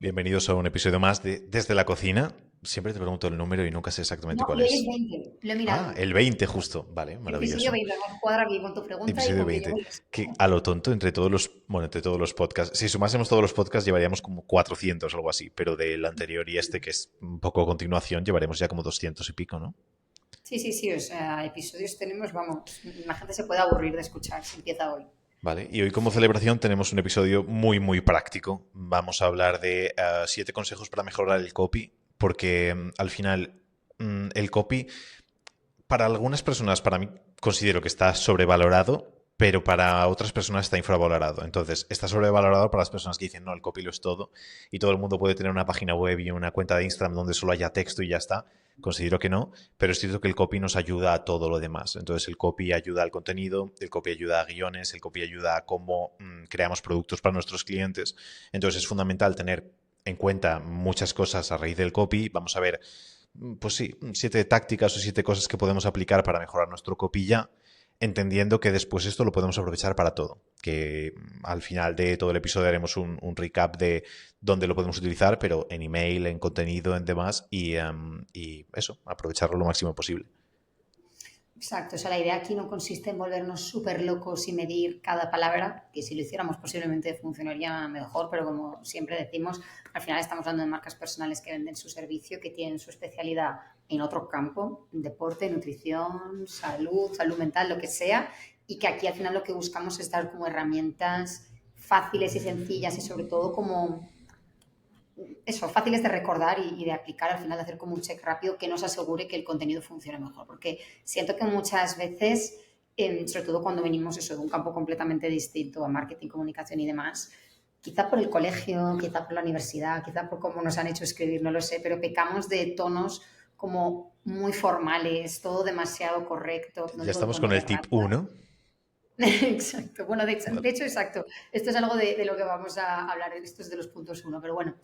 Bienvenidos a un episodio más de Desde la Cocina. Siempre te pregunto el número y nunca sé exactamente No, cuál y hoy es es. 20, lo he Ah, mirado. el 20 justo. Vale, Episodio maravilloso. 20, además cuadra aquí con tu pregunta y Episodio con que llevo 20. yo. Que a lo tonto, entre todos los podcasts, si sumásemos todos los podcasts llevaríamos como 400 o algo así, pero del anterior y este, que es un poco a continuación, llevaremos ya como 200 y pico, ¿no? Sí, sí, sí, o sea, episodios tenemos, vamos, la gente se puede aburrir de escuchar si empieza hoy. Vale, y hoy como celebración tenemos un episodio muy práctico. Vamos a hablar de 7 consejos para mejorar el copy, porque al final el copy para algunas personas, para mí, considero que está sobrevalorado, pero para otras personas está infravalorado. Entonces, está sobrevalorado para las personas que dicen, no, el copy lo es todo y todo el mundo puede tener una página web y una cuenta de Instagram donde solo haya texto y ya está. Considero que no, pero es cierto que el copy nos ayuda a todo lo demás. Entonces, el copy ayuda al contenido, el copy ayuda a guiones, el copy ayuda a cómo creamos productos para nuestros clientes. Entonces, es fundamental tener en cuenta muchas cosas a raíz del copy. Vamos a ver pues sí, 7 tácticas o 7 cosas que podemos aplicar para mejorar nuestro copilla, entendiendo que después esto lo podemos aprovechar para todo. Que al final de todo el episodio haremos un recap de dónde lo podemos utilizar, pero en email, en contenido, en demás, y eso, aprovecharlo lo máximo posible. Exacto, o sea, la idea aquí no consiste en volvernos súper locos y medir cada palabra, que si lo hiciéramos posiblemente funcionaría mejor, pero como siempre decimos, al final estamos hablando de marcas personales que venden su servicio, que tienen su especialidad en otro campo, deporte, nutrición, salud, salud mental, lo que sea, y que aquí al final lo que buscamos es dar como herramientas fáciles y sencillas y sobre todo como eso, fáciles de recordar y de aplicar al final, de hacer como un check rápido que nos asegure que el contenido funcione mejor. Porque siento que muchas veces, sobre todo cuando venimos eso, de un campo completamente distinto a marketing, comunicación y demás, quizá por el colegio, quizá por la universidad, quizá por cómo nos han hecho escribir, no lo sé, pero pecamos de tonos como muy formales, todo demasiado correcto, no Ya te puedo estamos con poner el tip errata. 1. Exacto. Bueno, de Vale. hecho, exacto. Esto es algo de lo que vamos a hablar, esto es de los puntos uno, pero bueno,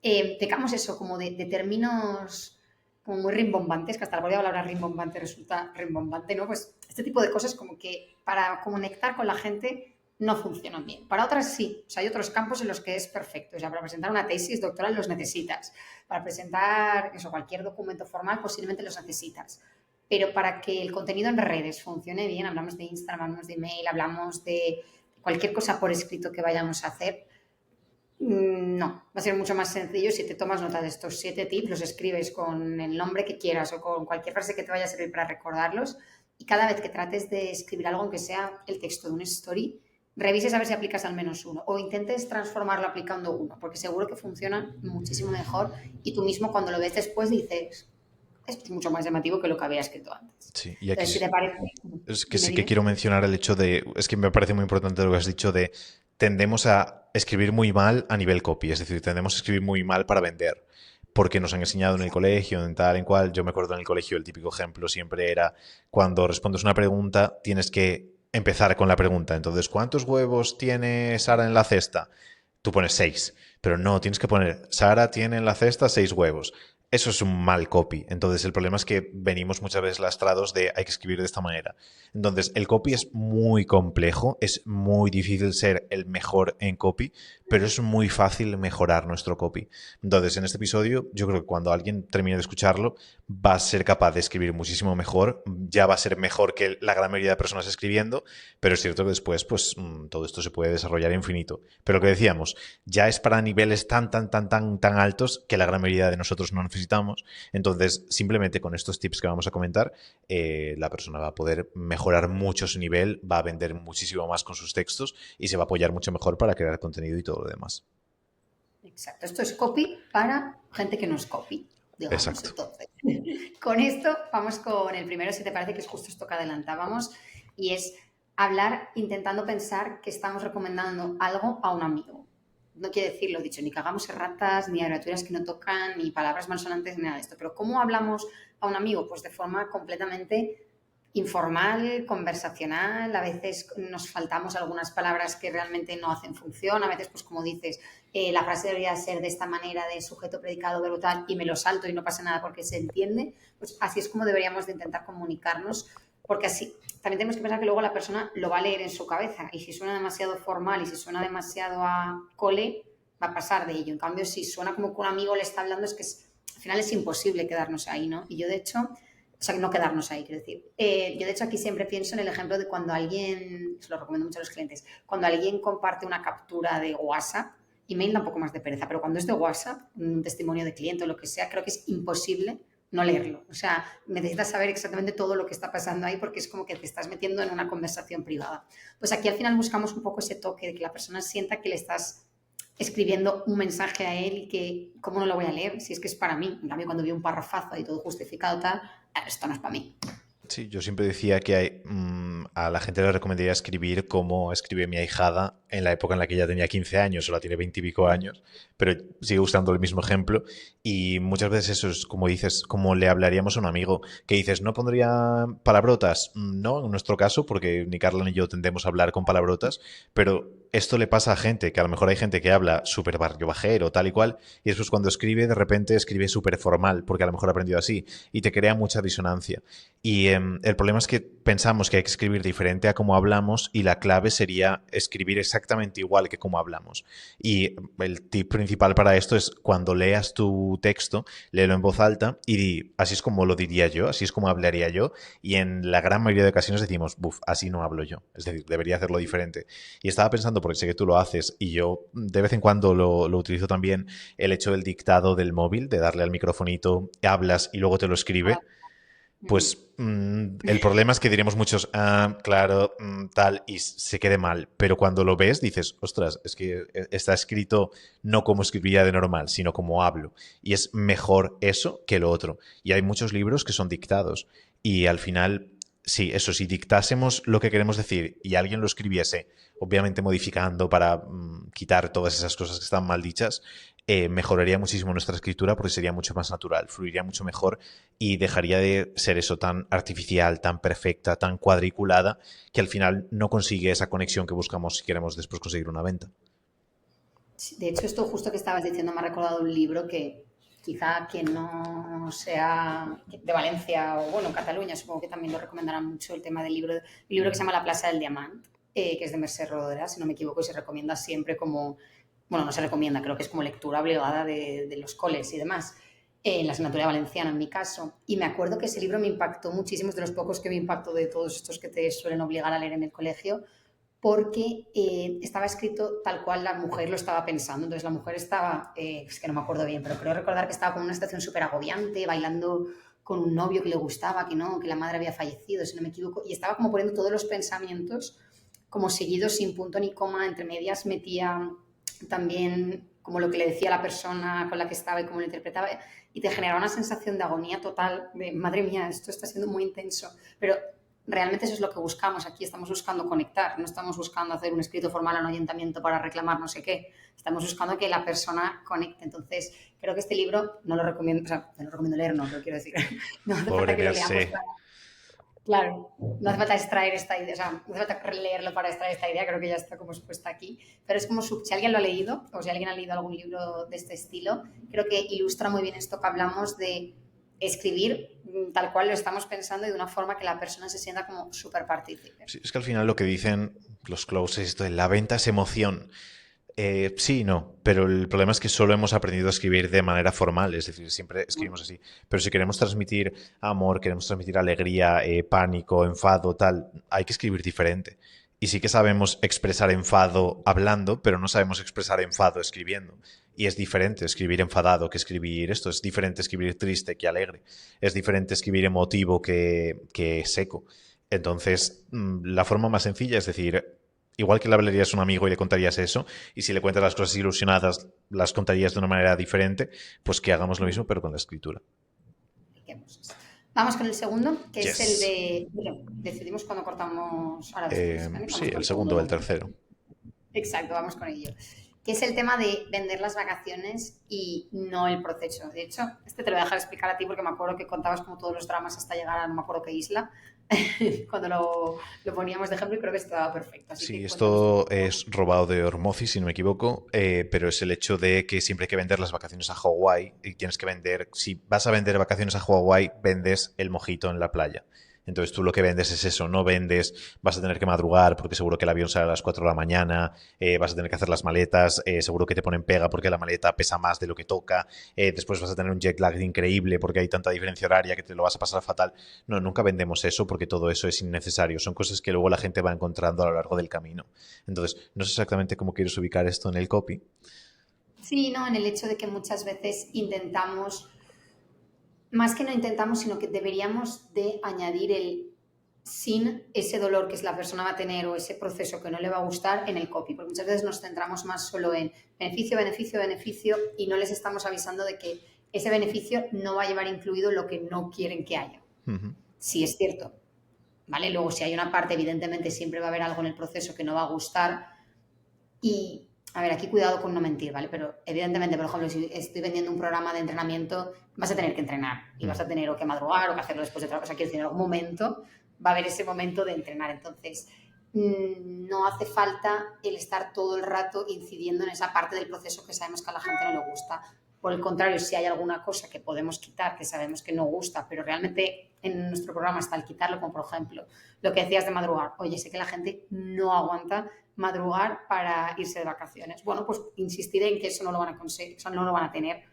pecamos eso, como de términos como muy rimbombantes, que hasta la propia palabra rimbombante resulta rimbombante, ¿no? Pues este tipo de cosas como que para conectar con la gente no funcionan bien. Para otras sí, o sea, hay otros campos en los que es perfecto. O sea, para presentar una tesis doctoral los necesitas. Para presentar eso, cualquier documento formal posiblemente los necesitas. Pero para que el contenido en redes funcione bien, hablamos de Instagram, hablamos de email, hablamos de cualquier cosa por escrito que vayamos a hacer, no, va a ser mucho más sencillo si te tomas nota de estos 7 tips, los escribes con el nombre que quieras o con cualquier frase que te vaya a servir para recordarlos y cada vez que trates de escribir algo, aunque sea el texto de una story, revises a ver si aplicas al menos uno o intentes transformarlo aplicando uno, porque seguro que funciona muchísimo mejor y tú mismo cuando lo ves después dices, esto es mucho más llamativo que lo que había escrito antes. Sí, y aquí Entonces, si te parece, es que dime, sí que dime. quiero mencionar el hecho de, es que me parece muy importante lo que has dicho de tendemos a escribir muy mal a nivel copy, es decir, tendemos a escribir muy mal para vender, porque nos han enseñado en el colegio, en tal, en cual, yo me acuerdo en el colegio el típico ejemplo siempre era cuando respondes una pregunta tienes que empezar con la pregunta, entonces, ¿cuántos huevos tiene Sara en la cesta? Tú pones 6, pero no, tienes que poner Sara tiene en la cesta 6 huevos. Eso es un mal copy. Entonces, el problema es que venimos muchas veces lastrados de hay que escribir de esta manera. Entonces, el copy es muy complejo, es muy difícil ser el mejor en copy, pero es muy fácil mejorar nuestro copy. Entonces, en este episodio, yo creo que cuando alguien termine de escucharlo, va a ser capaz de escribir muchísimo mejor, ya va a ser mejor que la gran mayoría de personas escribiendo, pero es cierto que después, pues, todo esto se puede desarrollar infinito. Pero lo que decíamos, ya es para niveles tan altos que la gran mayoría de nosotros no necesitamos. Entonces, simplemente con estos tips que vamos a comentar, la persona va a poder mejorar mucho su nivel, va a vender muchísimo más con sus textos y se va a apoyar mucho mejor para crear contenido y todo lo demás. Exacto, esto es copy para gente que no es copy, digamos. Exacto. Entonces, con esto vamos con el primero, si te parece que es justo esto que adelantábamos, y es hablar intentando pensar que estamos recomendando algo a un amigo. No quiere decir lo dicho, ni que hagamos erratas, ni abreviaturas que no tocan, ni palabras malsonantes, ni nada de esto. Pero ¿cómo hablamos a un amigo? Pues de forma completamente informal, conversacional, a veces nos faltamos algunas palabras que realmente no hacen función, a veces, pues como dices, la frase debería ser de esta manera, de sujeto, predicado, verbo tal, y me lo salto y no pasa nada porque se entiende, pues así es como deberíamos de intentar comunicarnos, porque así también tenemos que pensar que luego la persona lo va a leer en su cabeza, y si suena demasiado formal y si suena demasiado a cole, va a pasar de ello. En cambio, si suena como que un amigo le está hablando, es que al final es imposible quedarnos ahí, ¿no? Y yo, de hecho, o sea, no quedarnos ahí, quiero decir. Yo, de hecho, aquí siempre pienso en el ejemplo de cuando alguien, se lo recomiendo mucho a los clientes, cuando alguien comparte una captura de WhatsApp, email da un poco más de pereza, pero cuando es de WhatsApp, un testimonio de cliente o lo que sea, creo que es imposible no leerlo. O sea, necesitas saber exactamente todo lo que está pasando ahí porque es como que te estás metiendo en una conversación privada. Pues aquí al final buscamos un poco ese toque de que la persona sienta que le estás escribiendo un mensaje a él y que, ¿cómo no lo voy a leer? Si es que es para mí. En cambio, cuando veo un parrafazo ahí todo justificado, tal, esto no es para mí. Sí, yo siempre decía que a la gente le recomendaría escribir como escribe mi ahijada en la época en la que ella tenía 15 años, o la tiene 20 y pico años, pero sigue usando el mismo ejemplo. Y muchas veces eso es, como dices, como le hablaríamos a un amigo, que dices, ¿no pondría palabrotas? No, en nuestro caso, porque ni Carla ni yo tendemos a hablar con palabrotas, pero esto le pasa a gente, que a lo mejor hay gente que habla súper barrio bajero, tal y cual, y después cuando escribe, de repente escribe súper formal, porque a lo mejor ha aprendido así, y te crea mucha disonancia. Y el problema es que pensamos que hay que escribir diferente a cómo hablamos y la clave sería escribir exactamente igual que cómo hablamos. Y el tip principal para esto es cuando leas tu texto, léelo en voz alta y di, así es como lo diría yo, así es como hablaría yo. Y en la gran mayoría de ocasiones decimos, buf, así no hablo yo. Es decir, debería hacerlo diferente. Y estaba pensando, porque sé que tú lo haces y yo de vez en cuando lo utilizo también, el hecho del dictado del móvil, de darle al microfonito, hablas y luego te lo escribe. Pues el problema es que diremos muchos, claro, tal, y se quede mal. Pero cuando lo ves, dices, ostras, es que está escrito no como escribiría de normal, sino como hablo. Y es mejor eso que lo otro. Y hay muchos libros que son dictados. Y al final, sí, eso, si dictásemos lo que queremos decir y alguien lo escribiese, obviamente modificando para quitar todas esas cosas que están mal dichas, mejoraría muchísimo nuestra escritura porque sería mucho más natural, fluiría mucho mejor y dejaría de ser eso tan artificial, tan perfecta, tan cuadriculada, que al final no consigue esa conexión que buscamos si queremos después conseguir una venta. De hecho, esto justo que estabas diciendo me ha recordado un libro que quizá quien no sea de Valencia o, bueno, Cataluña, supongo que también lo recomendarán mucho el tema del libro, que se llama La Plaza del Diamante, que es de Mercè Rodoreda, si no me equivoco, y se recomienda siempre como, bueno, no se recomienda, creo que es como lectura obligada de los coles y demás, en la asignatura valenciana en mi caso. Y me acuerdo que ese libro me impactó muchísimo, es de los pocos que me impactó de todos estos que te suelen obligar a leer en el colegio, porque estaba escrito tal cual la mujer lo estaba pensando. Entonces la mujer estaba, es que no me acuerdo bien, pero creo recordar que estaba con una situación súper agobiante, bailando con un novio que le gustaba, que no, que la madre había fallecido, si no me equivoco, y estaba como poniendo todos los pensamientos como seguidos sin punto ni coma, entre medias metía también como lo que le decía la persona con la que estaba y cómo lo interpretaba, y te generaba una sensación de agonía total, de madre mía, esto está siendo muy intenso, pero realmente eso es lo que buscamos. Aquí estamos buscando conectar, no estamos buscando hacer un escrito formal a un ayuntamiento para reclamar no sé qué. Estamos buscando que la persona conecte. Entonces, creo que este libro no lo recomiendo, o sea, no lo recomiendo leer, no, pero quiero decir, no hace Pobre falta que lo leamos Mercé. para, claro, no hace falta extraer esta idea, o sea, no hace falta leerlo para extraer esta idea, creo que ya está como expuesta aquí, pero es como si alguien lo ha leído o si alguien ha leído algún libro de este estilo, creo que ilustra muy bien esto que hablamos de escribir tal cual lo estamos pensando y de una forma que la persona se sienta como súper partícipe. Sí, es que al final lo que dicen los closes, esto de la venta es emoción. Sí y no, pero el problema es que solo hemos aprendido a escribir de manera formal, es decir, siempre escribimos así. Pero si queremos transmitir amor, queremos transmitir alegría, pánico, enfado, tal, hay que escribir diferente. Y sí que sabemos expresar enfado hablando, pero no sabemos expresar enfado escribiendo. Y es diferente escribir enfadado que escribir esto, es diferente escribir triste que alegre, es diferente escribir emotivo que seco. Entonces, la forma más sencilla es decir, igual que le hablarías a un amigo y le contarías eso, y si le cuentas las cosas ilusionadas, las contarías de una manera diferente, pues que hagamos lo mismo, pero con la escritura. Vamos con el segundo, que es el Yes. de... Bueno, decidimos cuando cortamos ahora después. ¿Vale? Sí, Vamos con el el segundo segundo de o el momento. tercero. Exacto, vamos con ello. Que es el tema de vender las vacaciones y no el proceso. De hecho, este te lo voy a dejar explicar a ti porque me acuerdo que contabas como todos los dramas hasta llegar a no me acuerdo qué isla, cuando lo poníamos de ejemplo y creo que estaba perfecto. Así Sí, que cuéntanos un esto poco. es robado de Ormozi, si no me equivoco, pero es el hecho de que siempre hay que vender las vacaciones a Hawái y tienes que vender, si vas a vender vacaciones a Hawái, vendes el mojito en la playa. Entonces tú lo que vendes es eso, no vendes, vas a tener que madrugar porque seguro que el avión sale a las 4 de la mañana, vas a tener que hacer las maletas, seguro que te ponen pega porque la maleta pesa más de lo que toca, después vas a tener un jet lag increíble porque hay tanta diferencia horaria que te lo vas a pasar fatal. No, nunca vendemos eso porque todo eso es innecesario, son cosas que luego la gente va encontrando a lo largo del camino. Entonces, no sé exactamente cómo quieres ubicar esto en el copy. Sí, no, en el hecho de que muchas veces intentamos, más que no intentamos, sino que deberíamos de añadir el sin ese dolor que la persona va a tener o ese proceso que no le va a gustar en el copy, porque muchas veces nos centramos más solo en beneficio, beneficio, beneficio y no les estamos avisando de que ese beneficio no va a llevar incluido lo que no quieren que haya. Ujú. Sí, es cierto, ¿vale? Luego, si hay una parte, evidentemente siempre va a haber algo en el proceso que no va a gustar y, a ver, aquí cuidado con no mentir, ¿vale? Pero evidentemente, por ejemplo, si estoy vendiendo un programa de entrenamiento, vas a tener que entrenar y vas a tener o que madrugar o que hacerlo después de trabajo. O sea, quiero decir, en algún momento va a haber ese momento de entrenar. Entonces, no hace falta el estar todo el rato incidiendo en esa parte del proceso que sabemos que a la gente no le gusta. Por el contrario, si hay alguna cosa que podemos quitar, que sabemos que no gusta, pero realmente en nuestro programa está el quitarlo, como por ejemplo lo que decías de madrugar. Oye, sé que la gente no aguanta madrugar para irse de vacaciones. Bueno, pues insistiré en que eso no lo van a conseguir, eso no lo van a tener,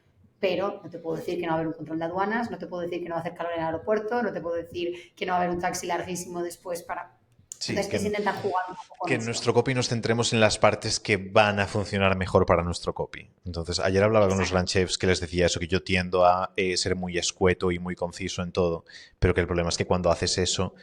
pero no te puedo decir que no va a haber un control de aduanas, no te puedo decir que no va a hacer calor en el aeropuerto, no te puedo decir que no va a haber un taxi larguísimo después para... Sí, Entonces es intentar jugar un poco con que en eso. nuestro copy nos centremos en las partes que van a funcionar mejor para nuestro copy. Entonces, ayer hablaba con los Exacto. ranchefs que les decía eso, que yo tiendo a ser muy escueto y muy conciso en todo, pero que el problema es que cuando haces eso,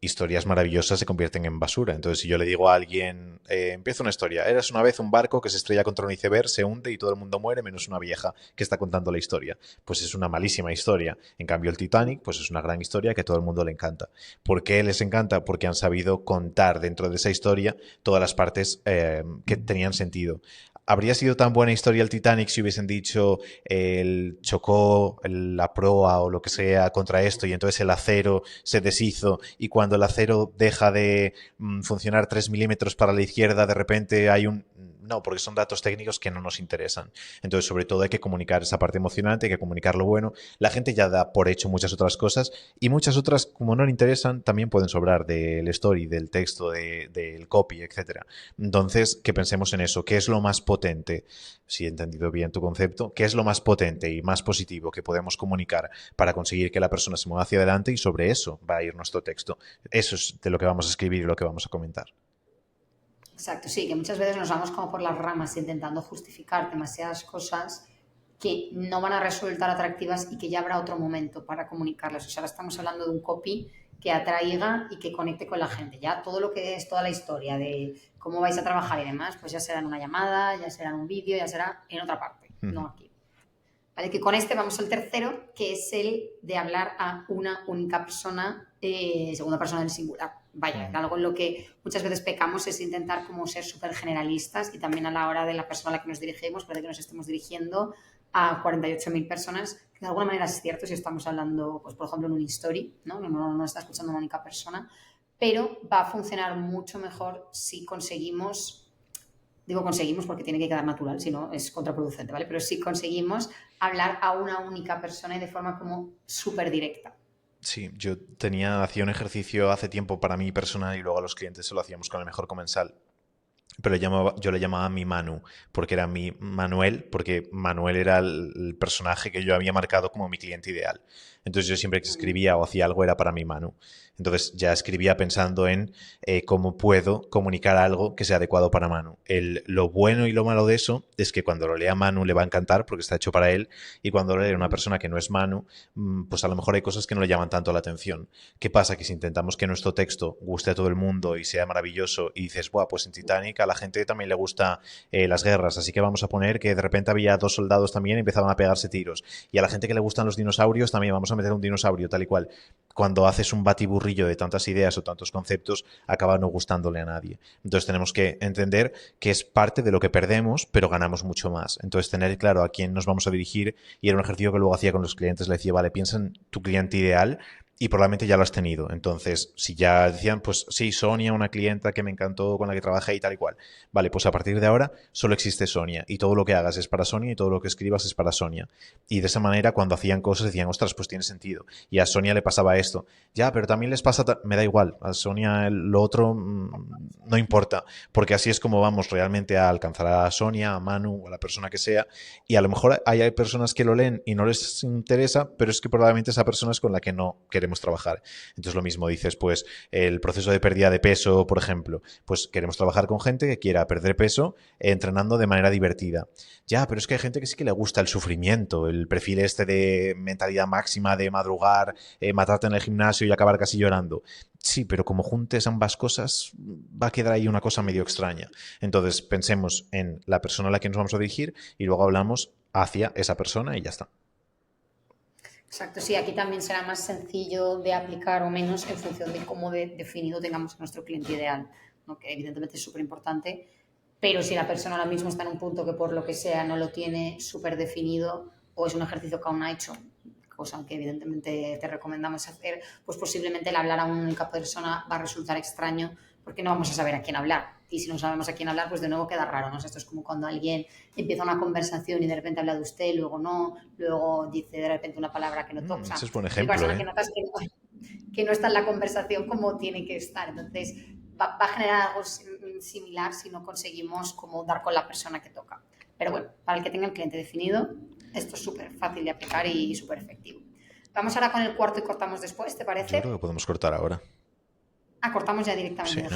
historias maravillosas se convierten en basura. Entonces, si yo le digo a alguien, empieza una historia, eras una vez un barco que se estrella contra un iceberg, se hunde y todo el mundo muere menos una vieja que está contando la historia. Pues es una malísima historia. En cambio, el Titanic, pues es una gran historia que a todo el mundo le encanta. ¿Por qué les encanta? Porque han sabido contar dentro de esa historia todas las partes que tenían sentido. ¿Habría sido tan buena historia el Titanic si hubiesen dicho el chocó la proa o lo que sea contra esto y entonces el acero se deshizo y cuando el acero deja de funcionar 3 milímetros para la izquierda de repente hay un... No, porque son datos técnicos que no nos interesan. Entonces, sobre todo hay que comunicar esa parte emocionante, hay que comunicar lo bueno. La gente ya da por hecho muchas otras cosas y muchas otras, como no le interesan, también pueden sobrar del story, del texto, del copy, etcétera. Entonces, que pensemos en eso. ¿Qué es lo más potente? Si he entendido bien tu concepto, ¿qué es lo más potente y más positivo que podemos comunicar para conseguir que la persona se mueva hacia adelante? Y sobre eso va a ir nuestro texto. Eso es de lo que vamos a escribir y lo que vamos a comentar. Exacto, sí, que muchas veces nos vamos como por las ramas intentando justificar demasiadas cosas que no van a resultar atractivas y que ya habrá otro momento para comunicarlas. O sea, ahora estamos hablando de un copy que atraiga y que conecte con la gente. Ya todo lo que es toda la historia de cómo vais a trabajar y demás, pues ya será en una llamada, ya será en un vídeo, ya será en otra parte, no aquí. ¿Vale? Que con este vamos al tercero, que es el de hablar a una única persona, segunda persona del singular. Vaya, algo en lo que muchas veces pecamos es intentar como ser súper generalistas y también a la hora de la persona a la que nos dirigimos, puede que nos estemos dirigiendo a 48.000 personas, que de alguna manera es cierto si estamos hablando, pues por ejemplo, en un story, ¿no? No está escuchando una única persona, pero va a funcionar mucho mejor si conseguimos... Digo conseguimos porque tiene que quedar natural, si no es contraproducente, ¿vale? Pero si conseguimos hablar a una única persona y de forma como súper directa. Sí, hacía un ejercicio hace tiempo para mí personal y luego a los clientes se lo hacíamos con el mejor comensal. Pero yo le llamaba mi Manu, porque era mi Manuel, porque Manuel era el personaje que yo había marcado como mi cliente ideal. Entonces yo siempre que escribía o hacía algo era para mi Manu. Entonces ya escribía pensando en cómo puedo comunicar algo que sea adecuado para Manu. Lo bueno y lo malo de eso es que cuando lo lea Manu le va a encantar porque está hecho para él y cuando lo lee una persona que no es Manu, pues a lo mejor hay cosas que no le llaman tanto la atención. ¿Qué pasa? Que si intentamos que nuestro texto guste a todo el mundo y sea maravilloso y dices, buah, pues en Titanic a la gente también le gusta las guerras, así que vamos a poner que de repente había 2 soldados también y empezaban a pegarse tiros. Y a la gente que le gustan los dinosaurios también vamos a meter un dinosaurio tal y cual. Cuando haces un batiburrillo de tantas ideas o tantos conceptos, acaba no gustándole a nadie. Entonces tenemos que entender que es parte de lo que perdemos, pero ganamos mucho más. Entonces tener claro a quién nos vamos a dirigir y era un ejercicio que luego hacía con los clientes. Le decía, vale, piensa en tu cliente ideal y probablemente ya lo has tenido. Entonces, si ya decían, pues sí, Sonia, una clienta que me encantó, con la que trabajé y tal y cual. Vale, pues a partir de ahora solo existe Sonia y todo lo que hagas es para Sonia y todo lo que escribas es para Sonia. Y de esa manera, cuando hacían cosas, decían, ostras, pues tiene sentido. Y a Sonia le pasaba esto. Ya, pero también les pasa, me da igual. A Sonia lo otro no importa, porque así es como vamos realmente a alcanzar a Sonia, a Manu o a la persona que sea. Y a lo mejor hay personas que lo leen y no les interesa, pero es que probablemente esa persona es con la que no queremos trabajar. Entonces lo mismo dices, pues el proceso de pérdida de peso, por ejemplo, pues queremos trabajar con gente que quiera perder peso entrenando de manera divertida. Ya, pero es que hay gente que sí que le gusta el sufrimiento, el perfil este de mentalidad máxima, de madrugar, matarte en el gimnasio y acabar casi llorando. Sí, pero como juntes ambas cosas, va a quedar ahí una cosa medio extraña. Entonces pensemos en la persona a la que nos vamos a dirigir y luego hablamos hacia esa persona y ya está. Exacto, sí, aquí también será más sencillo de aplicar o menos en función de cómo definido tengamos a nuestro cliente ideal, ¿no? Que evidentemente es súper importante, pero si la persona ahora mismo está en un punto que por lo que sea no lo tiene súper definido o es un ejercicio que aún no ha hecho, cosa que evidentemente te recomendamos hacer, pues posiblemente el hablar a una única persona va a resultar extraño porque no vamos a saber a quién hablar. Y si no sabemos a quién hablar, pues de nuevo queda raro, ¿no? Esto es como cuando alguien empieza una conversación y de repente habla de usted, luego no, luego dice de repente una palabra que no toca. O sea, Ese es buen hay ejemplo, personas que ¿eh? notas que no está en la conversación como tiene que estar. Entonces, va a generar algo similar si no conseguimos como dar con la persona que toca. Pero bueno, para el que tenga el cliente definido, esto es súper fácil de aplicar y súper efectivo. Vamos ahora con el cuarto y cortamos después, ¿te Yo creo parece? que podemos cortar ahora. Cortamos ya Sí, directamente. ¿no?